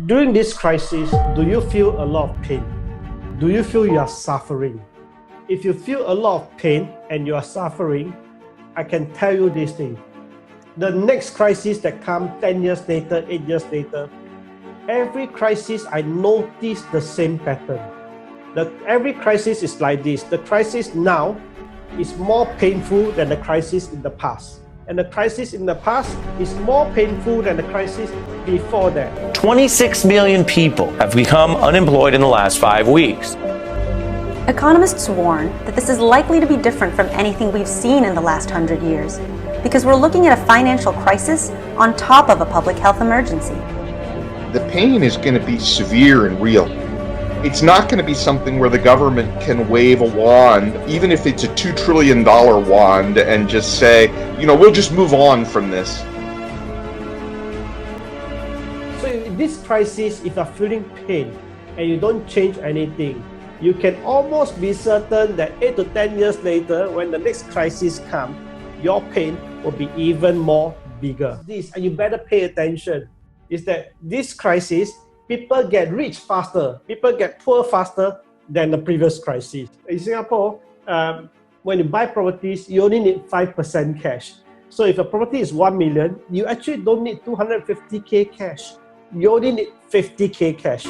During this crisis, do you feel a lot of pain? Do you feel you are suffering? If you feel a lot of pain and you are suffering, I can tell you this thing. The next crisis that comes 10 years later, 8 years later, every crisis I notice the same pattern. Every crisis is like this. The crisis now is more painful than the crisis in the past. And the crisis in the past is more painful than the crisis before that. 26 million people have become unemployed in the last 5 weeks. Economists warn that this is likely to be different from anything we've seen in the last 100 years, because we're looking at a financial crisis on top of a public health emergency. The pain is going to be severe and real. It's not going to be something where the government can wave a wand, even if it's a $2 trillion wand, and just say, we'll just move on from this. So in this crisis, if you're feeling pain and you don't change anything, you can almost be certain that 8 to 10 years later, when the next crisis comes, your pain will be even more bigger. And you better pay attention, is that this crisis, people get rich faster, people get poor faster than the previous crisis. In Singapore, when you buy properties, you only need 5% cash. So if a property is 1 million, you actually don't need 250K cash. You only need 50K cash.